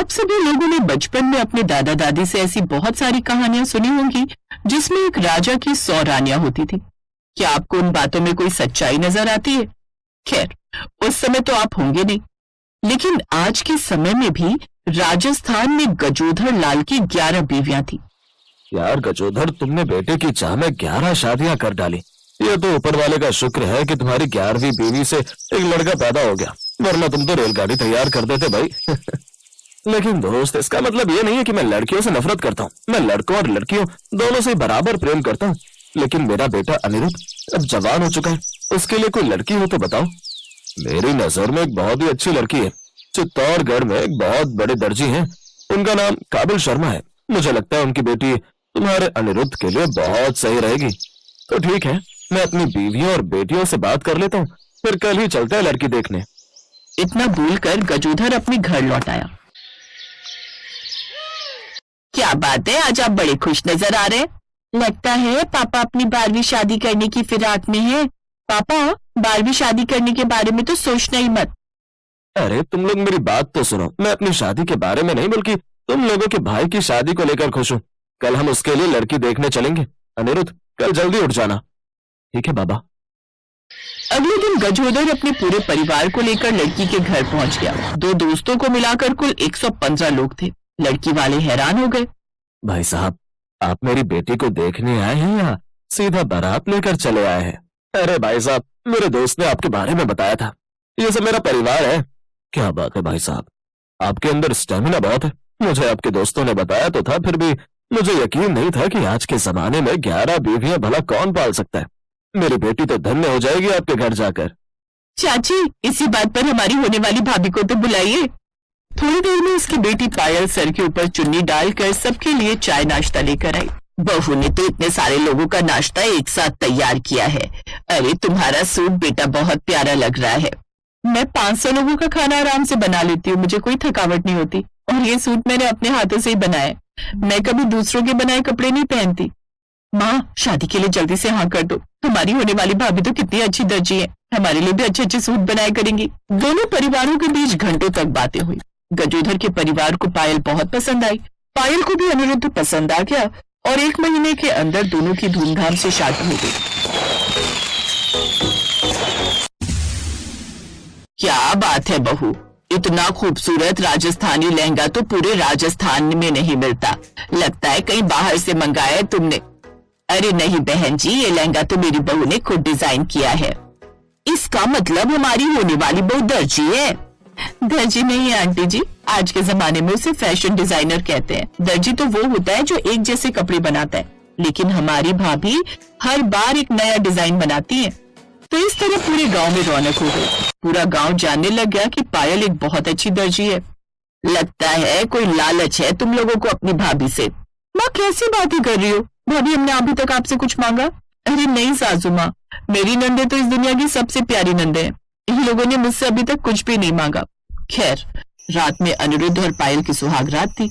आप सभी लोगों ने बचपन में अपने दादा दादी से ऐसी बहुत सारी कहानियां सुनी होंगी जिसमें एक राजा की 100 रानियां होती थी। क्या आपको उन बातों में कोई सच्चाई नजर आती है? खैर, उस समय तो आप होंगे नहीं, लेकिन आज के समय में भी राजस्थान में गजोधर लाल की 11 बीवियां थी। यार गजोधर, तुमने बेटे की चाह में 11 शादियां कर डाली। ये तो ऊपर वाले का शुक्र है कि तुम्हारी 11वीं बीवी से एक लड़का पैदा हो गया, वरना तुम तो रेलगाड़ी तैयार कर देते भाई। लेकिन दोस्त, इसका मतलब ये नहीं है कि मैं लड़कियों से नफरत करता हूँ। मैं लड़कों और लड़कियों दोनों से बराबर प्रेम करता हूँ। लेकिन मेरा बेटा अनिरुद्ध अब जवान हो चुका है, उसके लिए कोई लड़की हो तो बताओ। मेरी नजर में एक बहुत ही अच्छी लड़की है। चित्तौड़गढ़ में एक बहुत बड़े दर्जी हैं, उनका नाम काबिल शर्मा है। मुझे लगता है उनकी बेटी तुम्हारे अनिरुद्ध के लिए बहुत सही रहेगी। तो ठीक है, मैं अपनी बीवियों और बेटियों से बात कर लेता हूँ, फिर कल ही चलते हैं लड़की देखने। इतना बोलकर गजोधर अपने घर लौट आया। क्या बात है, आज आप बड़े खुश नजर आ रहे हैं। लगता है पापा अपनी 12वीं शादी करने की फिराक में है। पापा, 12वीं शादी करने के बारे में तो सोचना ही मत। अरे तुम लोग मेरी बात तो सुनो। मैं अपनी शादी के बारे में नहीं, बल्कि तुम लोगों के भाई की शादी को लेकर खुश हूँ। कल हम उसके लिए लड़की देखने चलेंगे। अनिरुद्ध, कल जल्दी उठ जाना। ठीक है बाबा। अगले दिन गजोधर अपने पूरे परिवार को लेकर लड़की के घर पहुंच गया। 2 दोस्तों को मिलाकर कुल 115 लोग थे। लड़की वाले हैरान हो गए। भाई साहब, आप मेरी बेटी को देखने आए हैं या सीधा बारात लेकर चले आए हैं? अरे भाई साहब, मेरे दोस्त ने आपके बारे में बताया था। ये सब मेरा परिवार है। क्या बात है भाई साहब, आपके अंदर स्टेमिना बहुत है। मुझे आपके दोस्तों ने बताया तो था, फिर भी मुझे यकीन नहीं था कि आज के जमाने में 11 बीवियां भला कौन पाल सकता है। मेरी बेटी तो धन्य हो जाएगी आपके घर जाकर। चाची, इसी बात पर हमारी होने वाली भाभी को तो बुलाइए। थोड़ी देर में उसकी बेटी पायल सर के ऊपर चुन्नी डालकर सबके लिए चाय नाश्ता लेकर आई। बहू ने तो इतने सारे लोगों का नाश्ता एक साथ तैयार किया है। अरे तुम्हारा सूट बेटा बहुत प्यारा लग रहा है। मैं 500 लोगों का खाना आराम से बना लेती हूँ, मुझे कोई थकावट नहीं होती। और ये सूट मैंने अपने हाथों से ही बनाया है। मैं कभी दूसरों के बनाए कपड़े नहीं पहनती। माँ, शादी के लिए जल्दी से हाँ कर दो। हमारी होने वाली भाभी तो कितनी अच्छी दर्जी है, हमारे लिए भी अच्छे अच्छे सूट बनाया करेंगी। दोनों परिवारों के बीच घंटों तक बातें हुई। गजोधर के परिवार को पायल बहुत पसंद आई। पायल को भी अनिरुद्ध पसंद आ गया और 1 महीने के अंदर दोनों की धूमधाम से शादी हो गई। क्या बात है बहू, इतना खूबसूरत राजस्थानी लहंगा तो पूरे राजस्थान में नहीं मिलता। लगता है कहीं बाहर से मंगाया है तुमने। अरे नहीं बहन जी, ये लहंगा तो मेरी बहू ने खुद डिजाइन किया है। इसका मतलब हमारी होने वाली बहू दर्जी है। दर्जी नहीं है आंटी जी, आज के जमाने में उसे फैशन डिजाइनर कहते हैं। दर्जी तो वो होता है जो एक जैसे कपड़े बनाता है, लेकिन हमारी भाभी हर बार एक नया डिजाइन बनाती है। तो इस तरह पूरे गांव में रौनक हो गई। पूरा गांव जानने लग गया कि पायल एक बहुत अच्छी दर्जी है। लगता है कोई लालच है तुम लोगों को अपनी भाभी से। माँ, कैसी बातें कर रही हो? भाभी, हमने अभी तक आपसे कुछ मांगा? अरे नहीं सासू माँ, मेरी नंदे तो इस दुनिया की सबसे प्यारी नंदे हैं। इन लोगों ने मुझसे अभी तक कुछ भी नहीं मांगा। खैर, रात में अनिरुद्ध और पायल की सुहाग रात थी।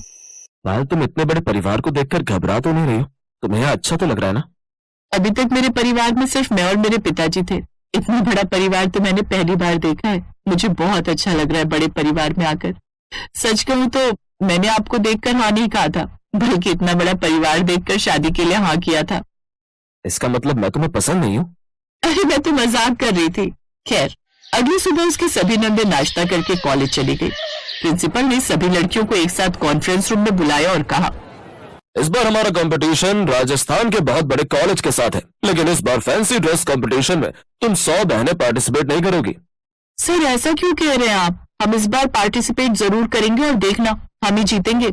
पायल, तुम इतने बड़े परिवार को देखकर घबरा तो नहीं रही हो? तुम्हें अच्छा तो लग रहा है ना? अभी तक मेरे परिवार में सिर्फ मैं और मेरे पिताजी थे। इतना बड़ा परिवार तो मैंने पहली बार देखा है। मुझे बहुत अच्छा लग रहा है बड़े परिवार में आकर। सच कहूँ तो मैंने आपको देखकर हाँ नहीं कहा था, बल्कि इतना बड़ा परिवार देखकर शादी के लिए हाँ किया था। इसका मतलब मैं तुम्हें पसंद नहीं हूँ? अरे मैं तो मजाक कर रही थी। खैर, अगली सुबह उसकी सभी नंदे नाश्ता करके कॉलेज चली गई। प्रिंसिपल ने सभी लड़कियों को एक साथ कॉन्फ्रेंस रूम में बुलाया और कहा, इस बार हमारा कंपटीशन राजस्थान के बहुत बड़े कॉलेज के साथ है, लेकिन इस बार फैंसी ड्रेस कंपटीशन में तुम 100 बहनें पार्टिसिपेट नहीं करोगी। सर, ऐसा क्यों कह रहे हैं आप? हम इस बार पार्टिसिपेट जरूर करेंगे और देखना, हम ही जीतेंगे।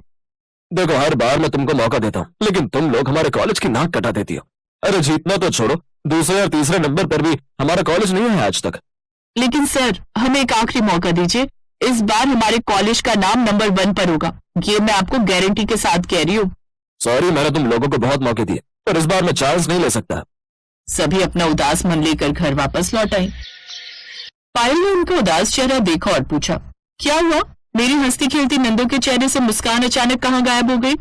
देखो, हर बार मैं तुमको मौका देता हूँ, लेकिन तुम लोग हमारे कॉलेज की नाक कटा देती हो। अरे जीतना तो छोड़ो, दूसरे और तीसरे नंबर पर भी हमारा कॉलेज नहीं है आज तक। लेकिन सर, हमें एक आखिरी मौका दीजिए। इस बार हमारे कॉलेज का नाम नंबर 1 पर होगा, ये मैं आपको गारंटी के साथ कह रही हूँ। सॉरी, मैंने तुम लोगों को बहुत मौके दिए, पर इस बार मैं चांस नहीं ले सकता। सभी अपना उदास मन लेकर घर वापस लौट आए। पायल ने उनका उदास चेहरा देखा और पूछा, क्या हुआ? मेरी हंसती खेलती नंदों के चेहरे से मुस्कान अचानक कहाँ गायब हो गई?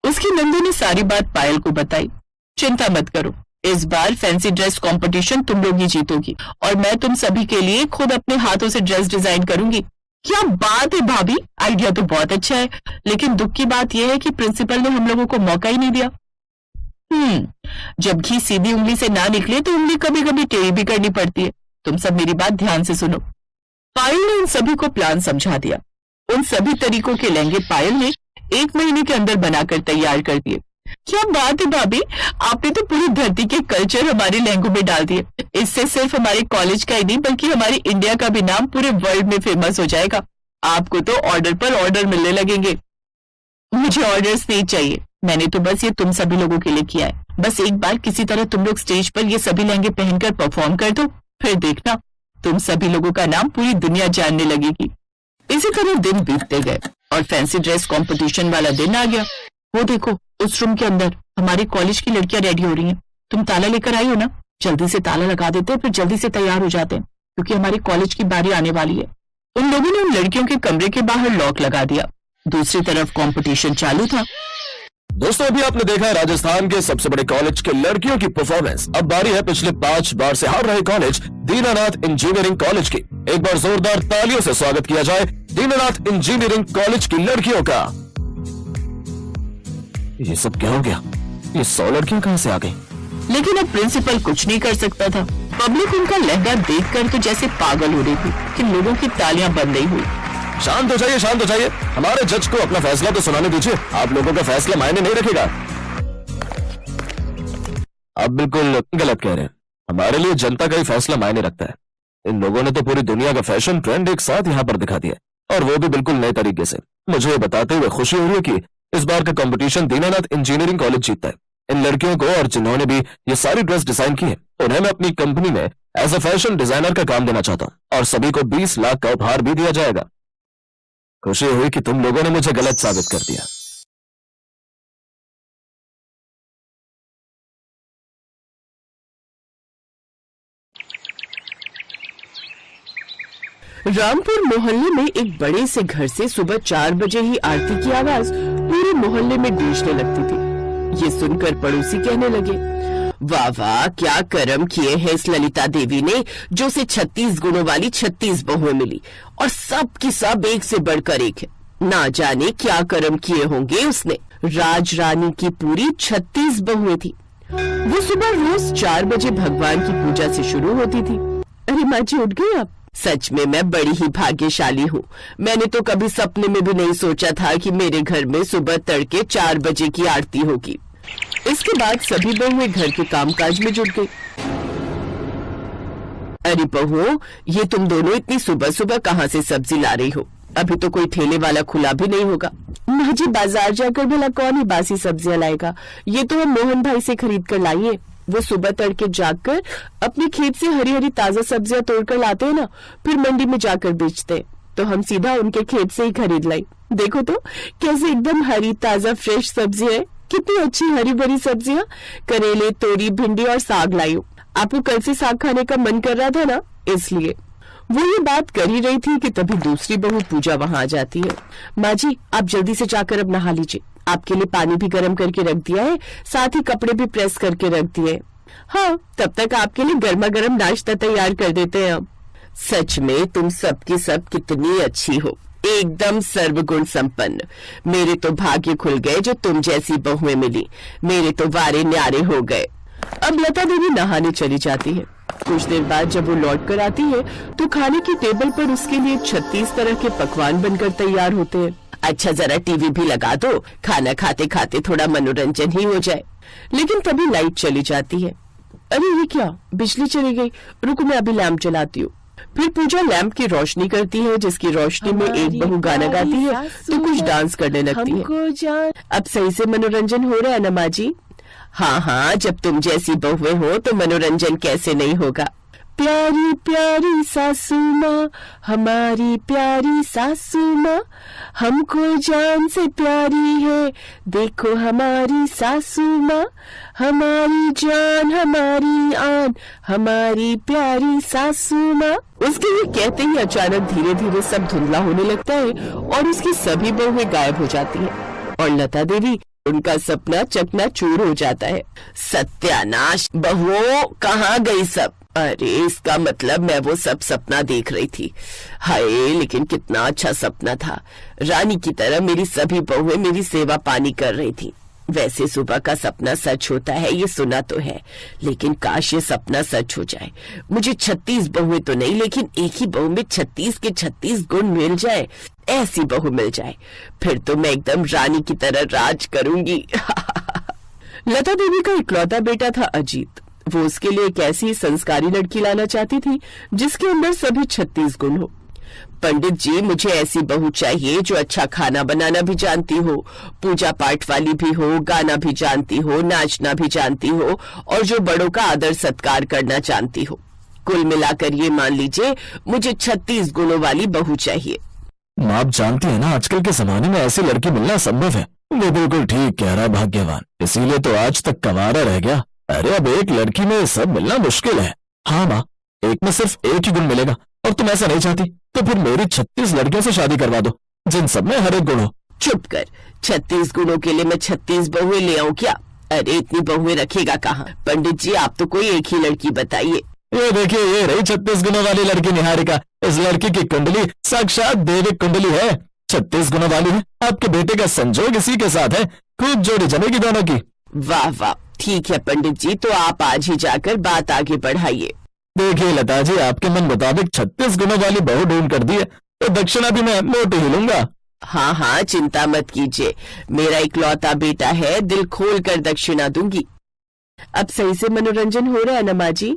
उसकी नंदों ने सारी बात पायल को बताई। चिंता मत करो, इस बार फैंसी ड्रेस कंपटीशन तुम लोग ही जीतोगी और मैं तुम सभी के लिए खुद अपने हाथों से ड्रेस डिजाइन करूंगी। क्या बात है भाभी, आइडिया तो बहुत अच्छा है, लेकिन दुख की बात यह है कि प्रिंसिपल ने हम लोगों को मौका ही नहीं दिया। जब घी सीधी उंगली से ना निकले तो उंगली कभी कभी टेढ़ी भी करनी पड़ती है। तुम सब मेरी बात ध्यान से सुनो। पायल ने उन सभी को प्लान समझा दिया। उन सभी तरीकों के लहंगे पायल ने 1 महीने के अंदर बनाकर तैयार कर दिए। क्या बात है भाभी, आपने तो पूरी धरती के कल्चर हमारे लहंगों में डाल दिए। इससे सिर्फ हमारे कॉलेज का ही नहीं बल्कि हमारी इंडिया का भी नाम पूरे वर्ल्ड में फेमस हो जाएगा। आपको तो ऑर्डर पर ऑर्डर मिलने लगेंगे। मुझे ऑर्डर्स नहीं चाहिए, मैंने तो बस ये तुम सभी लोगों के लिए किया है। बस एक बार किसी तरह तुम लोग स्टेज पर ये सभी लहंगे पहनकर परफॉर्म कर दो, फिर देखना तुम सभी लोगों का नाम पूरी दुनिया जानने लगेगी। इसी तरह दिन बीतते गए और फैंसी ड्रेस कंपटीशन वाला दिन आ गया। वो देखो, उस रूम के अंदर हमारे कॉलेज की लड़कियां रेडी हो रही हैं। तुम ताला लेकर आई हो ना? जल्दी से ताला लगा देते हैं, फिर जल्दी से तैयार हो जाते हैं, क्योंकि हमारे कॉलेज की बारी आने वाली है। उन लोगों ने उन लड़कियों के कमरे के बाहर लॉक लगा दिया। दूसरी तरफ कंपटीशन चालू था। दोस्तों, अभी आपने देखा है राजस्थान के सबसे बड़े कॉलेज के लड़कियों की परफॉर्मेंस। अब बारी है पिछले 5 बार से हार रहे कॉलेज दीनानाथ इंजीनियरिंग कॉलेज की। एक बार जोरदार तालियों से स्वागत किया जाए दीनानाथ इंजीनियरिंग कॉलेज की लड़कियों का। ये सब क्या हो गया? ये 100 लड़कियां कहां से आ गई? लेकिन अब प्रिंसिपल कुछ नहीं कर सकता था। पब्लिक उनका लहंगा देखकर तो जैसे पागल हो रही थी कि लोगों की तालियां बंद नहीं हुई। शांत हो जाइए, शांत हो जाइए। हमारे जज को अपना फैसला तो सुनाने दीजिए। आप लोगों का फैसला मायने नहीं रखेगा। आप बिल्कुल गलत कह रहे हैं। हमारे लिए जनता का ही फैसला मायने रखता है। इन लोगों ने तो पूरी दुनिया का फैशन ट्रेंड एक साथ यहाँ पर दिखा दिया, और वो भी बिल्कुल नए तरीके से। मुझे ये बताते हुए खुशी हो रही है कि इस बार का कंपटीशन दीनानाथ इंजीनियरिंग कॉलेज जीतता है। इन लड़कियों को और जिन्होंने भी ये सारी ड्रेस डिजाइन की है, उन्हें मैं अपनी कंपनी में एज अ फैशन डिजाइनर का काम देना चाहता हूँ, और सभी को 20 लाख का उपहार भी दिया जाएगा। खुशी हुई कि तुम लोगों ने मुझे गलत साबित कर दिया। रामपुर मोहल्ले में एक बड़े से घर से सुबह 4 बजे ही आरती की आवाज पूरे मोहल्ले में गूंजने लगती थी। ये सुनकर पड़ोसी कहने लगे, वाह वाह, क्या कर्म किए हैं इस ललिता देवी ने, जो से 36 गुणों वाली 36 बहुएं मिली, और सब की सब एक से बढ़कर एक है। ना जाने क्या कर्म किए होंगे उसने। राज रानी की पूरी 36 बहुएं थी। वो सुबह रोज 4 बजे भगवान की पूजा से शुरू होती थी। अरे माँ जी, उठ गई आप? सच में मैं बड़ी ही भाग्यशाली हूँ। मैंने तो कभी सपने में भी नहीं सोचा था कि मेरे घर में सुबह तड़के 4 बजे की आरती होगी। इसके बाद सभी बहुएं घर के कामकाज में जुट गई। अरे बहुओं, ये तुम दोनों इतनी सुबह सुबह कहाँ से सब्जी ला रही हो? अभी तो कोई ठेले वाला खुला भी नहीं होगा। माँ जी, बाजार जाकर भला कौन ही बासी सब्जियां लाएगा? ये तो हम मोहन भाई से खरीद कर लाइए। वो सुबह तड़के जाकर अपने खेत से हरी हरी ताजा सब्जियां तोड़कर लाते हैं ना, फिर मंडी में जाकर बेचते हैं। तो हम सीधा उनके खेत से ही खरीद लाई। देखो तो कैसे एकदम हरी ताजा फ्रेश सब्जी है। कितनी अच्छी हरी भरी सब्जियां, करेले, तोरी, भिंडी और साग लाई हूँ। आपको कल से साग खाने का मन कर रहा था ना, इसलिए। वो ये बात कर ही रही थी कि तभी दूसरी बहू पूजा वहां आ जाती है। माँ जी, आप जल्दी से जाकर अब नहा लीजिए। आपके लिए पानी भी गर्म करके रख दिया है, साथ ही कपड़े भी प्रेस करके रख दिए। हाँ, तब तक आपके लिए गर्मा गर्म नाश्ता तैयार कर देते हैं हम। सच में तुम सबकी सब कितनी अच्छी हो, एकदम सर्वगुण संपन्न। मेरे तो भाग्य खुल गए जो तुम जैसी बहुएं मिली। मेरे तो वारे न्यारे हो गए। अब लता देवी नहाने चली जाती है। कुछ देर बाद जब वो लौट कर आती है तो खाने की टेबल पर उसके लिए 36 तरह के पकवान बनकर तैयार होते हैं। अच्छा, जरा टीवी भी लगा दो, खाना खाते खाते थोड़ा मनोरंजन ही हो जाए। लेकिन तभी लाइट चली जाती है। अरे ये क्या, बिजली चली गई। रुको, मैं अभी लैंप जलाती हूँ। फिर पूजा लैंप की रोशनी करती है, जिसकी रोशनी में एक बहू गाना गाती है तो कुछ डांस करने लगती है। अब सही से मनोरंजन हो रहा है ना माँ जी? हाँ हाँ, जब तुम जैसी बहुएं हो तो मनोरंजन कैसे नहीं होगा। प्यारी प्यारी सासू माँ, हमारी प्यारी सासू माँ, हमको जान से प्यारी है, देखो हमारी सासू माँ, हमारी जान हमारी आन, हमारी प्यारी सासू माँ। उसके ये कहते ही अचानक धीरे धीरे सब धुंधला होने लगता है और उसकी सभी बहुएं गायब हो जाती हैं और लता देवी, उनका सपना चकनाचूर हो जाता है। सत्यानाश, बहुओं कहाँ गई सब? अरे इसका मतलब मैं वो सब सपना देख रही थी। हाय, लेकिन कितना अच्छा सपना था। रानी की तरह मेरी सभी बहुएं मेरी सेवा पानी कर रही थी। वैसे सुबह का सपना सच होता है ये सुना तो है, लेकिन काश ये सपना सच हो जाए। मुझे 36 बहुएं तो नहीं, लेकिन एक ही बहू में 36 के 36 गुण मिल जाए, ऐसी बहू मिल जाए, फिर तो मैं एकदम रानी की तरह राज करूंगी। लता देवी का इकलौता बेटा था अजीत। वो उसके लिए एक ऐसी संस्कारी लड़की लाना चाहती थी जिसके अंदर सभी 36 गुण हो। पंडित जी, मुझे ऐसी बहू चाहिए जो अच्छा खाना बनाना भी जानती हो, पूजा पाठ वाली भी हो, गाना भी जानती हो, नाचना भी जानती हो और जो बड़ों का आदर सत्कार करना जानती हो। कुल मिलाकर ये मान लीजिए मुझे 36 गुणों वाली बहू चाहिए। आप जानती है ना, आजकल के जमाने में ऐसी लड़की मिलना संभव है। वो बिल्कुल ठीक कह रहा भाग्यवान, इसीलिए तो आज तक कवारा रह गया। अरे अब एक लड़की में सब मिलना मुश्किल है। हाँ माँ, एक में सिर्फ एक ही गुण मिलेगा और तुम ऐसा नहीं चाहती तो फिर मेरी 36 लड़कियों से शादी करवा दो जिन सब में हर एक गुण हो। चुप कर, 36 गुणों के लिए मैं 36 बहुएं ले आऊं क्या? अरे इतनी बहुएं रखेगा कहाँ? पंडित जी आप तो कोई एक ही लड़की बताइए। ये देखिए, ये रही 36 गुणों वाली लड़की निहारिका। इस लड़की की कुंडली साक्षात देविक कुंडली है, 36 गुणों वाली है। आपके बेटे का संजोग इसी के साथ है, खूब जोड़ी जमेगी दोनों की। वाह वाह, ठीक है पंडित जी, तो आप आज ही जाकर बात आगे बढ़ाइए। देखिए लता जी, आपके मन मुताबिक 36 गुणों वाली बहू ढूंढ कर दी है तो दक्षिणा भी मैं मोटी ही लूंगा। हाँ हाँ, चिंता मत कीजिए, मेरा इकलौता बेटा है, दिल खोल कर दक्षिणा दूंगी। अब सही से मनोरंजन हो रहा है ना माँ जी?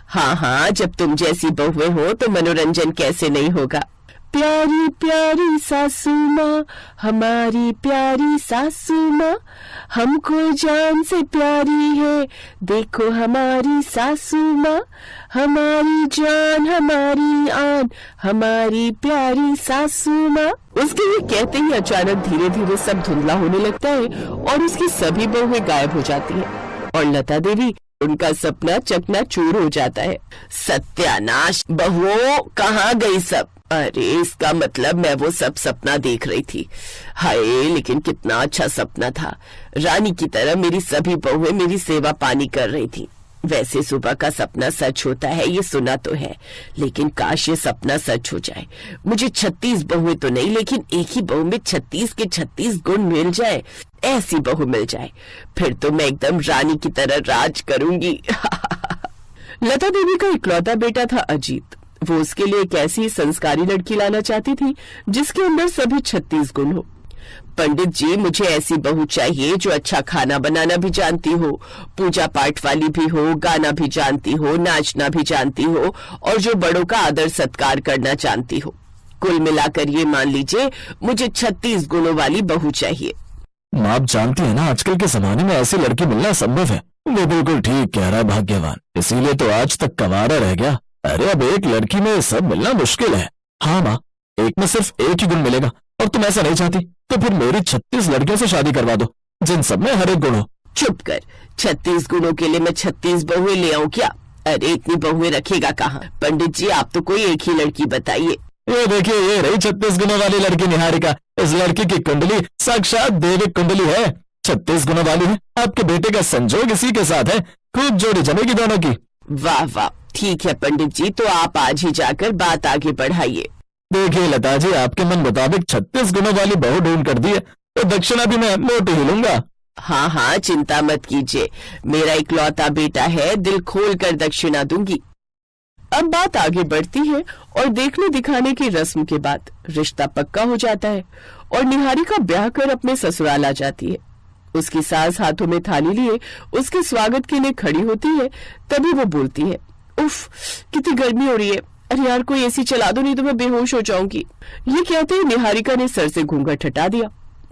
हाँ हाँ, जब तुम जैसी बहुएं हो तो मनोरंजन कैसे नहीं होगा। प्यारी प्यारी सासू माँ, हमारी प्यारी सासू माँ, हमको जान से प्यारी है, देखो हमारी सासू माँ, हमारी जान हमारी आन, हमारी प्यारी सासू माँ। उसके ये कहते ही अचानक धीरे धीरे सब धुंधला होने लगता है और उसकी सभी बहुएं गायब हो जाती हैं और लता देवी उनका सपना चकनाचूर हो जाता है। सत्यानाश, बहुओं कहाँ गई सब? अरे इसका मतलब मैं वो सब सपना देख रही थी। हाय, लेकिन कितना अच्छा सपना था। रानी की तरह मेरी सभी बहुएं मेरी सेवा पानी कर रही थी। वैसे सुबह का सपना सच होता है ये सुना तो है, लेकिन काश ये सपना सच हो जाए। मुझे 36 बहुएं तो नहीं, लेकिन एक ही बहू में 36 के 36 गुण मिल जाए, ऐसी बहू मिल जाए, फिर तो मैं एकदम रानी की तरह राज करूंगी। लता देवी का इकलौता बेटा था अजीत। वो उसके लिए एक ऐसी संस्कारी लड़की लाना चाहती थी जिसके अंदर सभी 36 गुण हो। पंडित जी, मुझे ऐसी बहू चाहिए जो अच्छा खाना बनाना भी जानती हो, पूजा पाठ वाली भी हो, गाना भी जानती हो, नाचना भी जानती हो और जो बड़ों का आदर सत्कार करना जानती हो। कुल मिलाकर ये मान लीजिए मुझे 36 गुणों वाली बहू चाहिए। आप जानती है ना, आजकल के जमाने में ऐसी लड़की मिलना संभव है। वो बिल्कुल ठीक कह रहा भाग्यवान, इसीलिए तो आज तक कवारा रह गया। अरे अब एक लड़की में सब मिलना मुश्किल है। हाँ माँ, एक में सिर्फ एक ही गुण मिलेगा और तुम ऐसा नहीं चाहती तो फिर मेरी 36 लड़कियों से शादी करवा दो जिन सब में हर एक गुण हो। चुप कर, 36 गुणों के लिए मैं 36 बहुएं ले आऊं क्या? अरे इतनी बहुएं रखेगा कहाँ? पंडित जी आप तो कोई एक ही लड़की बताइए। ये देखिए, ये रही 36 गुणों वाली लड़की निहारिका। इस लड़की की कुंडली साक्षात देविक कुंडली है, 36 गुणों वाली है। आपके बेटे का संजोग इसी के साथ है, खूब जोड़ी जमेगी दोनों की। वाह वाह, ठीक है पंडित जी, तो आप आज ही जाकर बात आगे बढ़ाइए। देखिए लता जी, आपके मन मुताबिक 36 गुणों वाली बहू ढूंढ कर दी है तो दक्षिणा भी मैं मोटी ही लूंगा। हाँ हाँ, चिंता मत कीजिए, मेरा इकलौता बेटा है, दिल खोल कर दक्षिणा दूंगी। अब बात आगे बढ़ती है और देखने दिखाने की रस्म के बाद रिश्ता पक्का हो जाता है और निहारिका ब्याह कर अपने ससुराल आ जाती है। उसकी सास हाथों में थाली लिए उसके स्वागत के लिए खड़ी होती है। तभी वो बोलती है, उफ कितनी गर्मी हो रही है, अरे यार कोई एसी चला दो नहीं तो मैं बेहोश हो जाऊंगी। ये कहते ही निहारिका ने सर से घूंघट हटा दिया।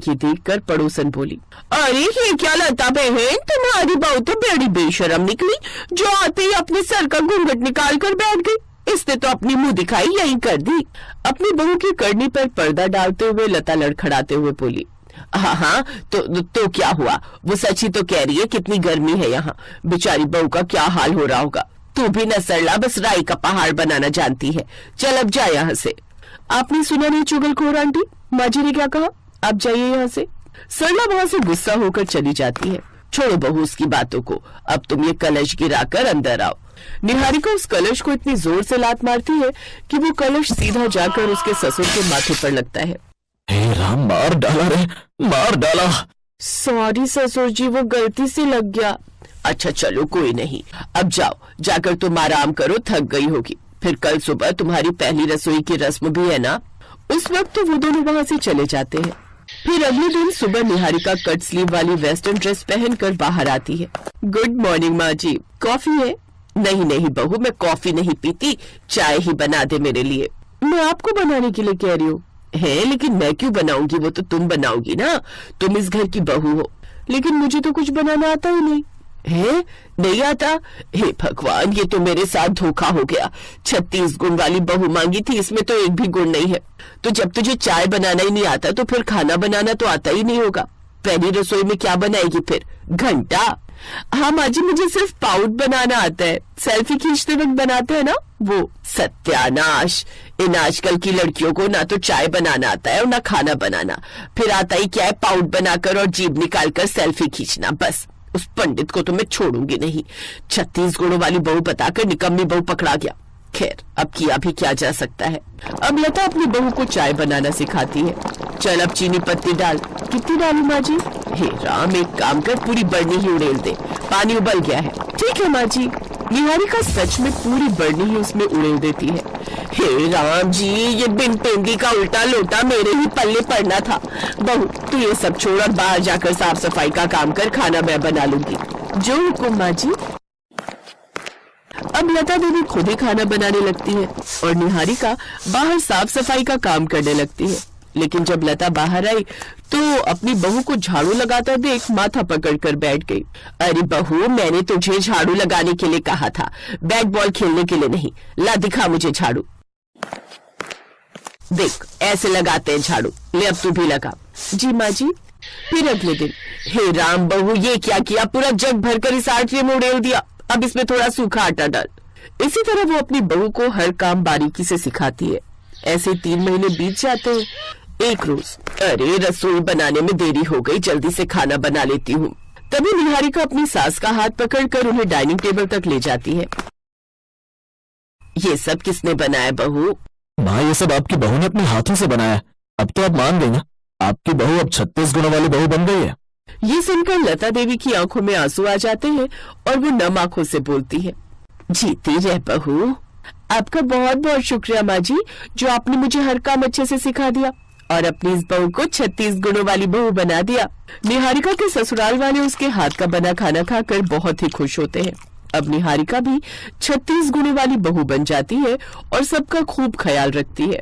ये देखकर पड़ोसन बोली, अरे ये क्या लता बहन, तुम्हारी बहू तो बड़ी बेशरम निकली, जो आते ही अपने सर का घूंघट निकाल कर बैठ गई। इसने तो अपनी मुंह दिखाई यही कर दी। अपनी बहू की करनी पर पर्दा डालते हुए लता लड़खड़ाते हुए बोली, हाँ हाँ तो क्या हुआ, वो सच ही तो कह रही है, कितनी गर्मी है यहाँ, बेचारी बहू का क्या हाल हो रहा होगा। तू भी न सरला, बस राई का पहाड़ बनाना जानती है, चल अब जा यहाँ से। आपने सुना नहीं चुगलखोर आंटी, माँ जी ने क्या कहा, आप जाइए यहाँ से। सरला वहां से गुस्सा होकर चली जाती है। छोड़ो बहू उसकी बातों को, अब तुम ये कलश गिराकर अंदर आओ। निहारिका उस कलश को इतनी जोर से लात मारती है कि वो कलश सीधा जाकर उसके ससुर के माथे पर लगता है। हे राम, मार डाला रे, मार डाला। सॉरी ससुर जी, वो गलती से लग गया। अच्छा चलो कोई नहीं, अब जाओ, जाकर तुम आराम करो, थक गई होगी। फिर कल सुबह तुम्हारी पहली रसोई की रस्म भी है ना। उस वक्त तो वो दोनों वहां से चले जाते हैं। फिर अगले दिन सुबह निहारिका कट स्लीव वाली वेस्टर्न ड्रेस पहनकर बाहर आती है। गुड मॉर्निंग माँ जी, कॉफी है? नहीं नहीं बहू, मैं कॉफी नहीं पीती, चाय ही बना दे मेरे लिए। मैं आपको बनाने के लिए कह रही हूँ। है लेकिन मैं क्यों बनाऊंगी, वो तो तुम बनाओगी ना, तुम इस घर की बहू हो। लेकिन मुझे तो कुछ बनाना आता ही नहीं है। नहीं आता? हे भगवान, ये तो मेरे साथ धोखा हो गया। 36 गुण वाली बहू मांगी थी, इसमें तो एक भी गुण नहीं है। तो जब तुझे चाय बनाना ही नहीं आता तो फिर खाना बनाना तो आता ही नहीं होगा। पहली रसोई में क्या बनाएगी फिर? घंटा? हाँ माँ जी, मुझे सिर्फ पाउट बनाना आता है, सेल्फी खींचते वक्त बनाते हैं ना वो। सत्यानाश, इन आजकल की लड़कियों को ना तो चाय बनाना आता है और ना खाना बनाना, फिर आता ही क्या है पाउट बनाकर और जीभ निकालकर सेल्फी खींचना। बस उस पंडित को तो मैं छोड़ूंगी नहीं। 36 गुणों वाली बहू बताकर निकम्मी बहू पकड़ा गया। खैर, अब किया भी क्या जा सकता है। अब लता अपनी बहू को चाय बनाना सिखाती है। चल अब चीनी पत्ती डाल। कितनी डालू माँ जी? हे राम, एक काम कर, पूरी बर्नी ही उड़ेल दे, पानी उबल गया है। ठीक है माँ जी। निहारिका सच में पूरी बर्नी ही उसमें उड़ेल देती है। हे राम जी, ये बिन पेंदी का उल्टा लोटा मेरे ही पल्ले पड़ना था। बहू तू ये सब छोड़ और बाहर जाकर साफ सफाई का काम कर, खाना मैं बना लूंगी। जो हुकुम माँ जी। अब लता देवी खुद ही खाना बनाने लगती है और निहारिका बाहर साफ सफाई का काम करने लगती है। लेकिन जब लता बाहर आई तो अपनी बहू को झाड़ू लगाता देख माथा पकड़कर बैठ गई। अरे बहू, मैंने तुझे झाड़ू लगाने के लिए कहा था, बैट बॉल खेलने के लिए नहीं। ला दिखा मुझे झाड़ू। देख ऐसे लगाते हैं झाड़ू, ले अब तू भी लगा। जी माँ जी। फिर अगले दिन, हे राम बहू, ये क्या किया, पूरा जग भरकर इस आटे में उड़ेल दिया। अब इसमें थोड़ा सूखा आटा डाल। इसी तरह वो अपनी बहू को हर काम बारीकी से सिखाती है। ऐसे 3 महीने बीत जाते हैं। एक रोज, अरे रसोई बनाने में देरी हो गई, जल्दी से खाना बना लेती हूँ। तभी निहारिका अपनी सास का हाथ पकड़कर उन्हें डाइनिंग टेबल तक ले जाती है। ये सब किसने बनाया बहू? माँ, ये सब आपकी बहू ने अपने हाथों से बनाया। अब तो आप मान गई ना, आपकी बहू अब 36 गुणों वाली बहू बन गई है। ये सुनकर लता देवी की आंखों में आंसू आ जाते हैं और वो नम आंखों से बोलती है। जीती रह बहू। आपका बहुत बहुत शुक्रिया माँ जी, जो आपने मुझे हर काम अच्छे से सिखा दिया और अपनी इस बहू को 36 गुणों वाली बहू बना दिया। निहारिका के ससुराल वाले उसके हाथ का बना खाना खाकर बहुत ही खुश होते हैं। अब निहारिका भी 36 गुणों वाली बहू बन जाती है और सबका खूब ख्याल रखती है।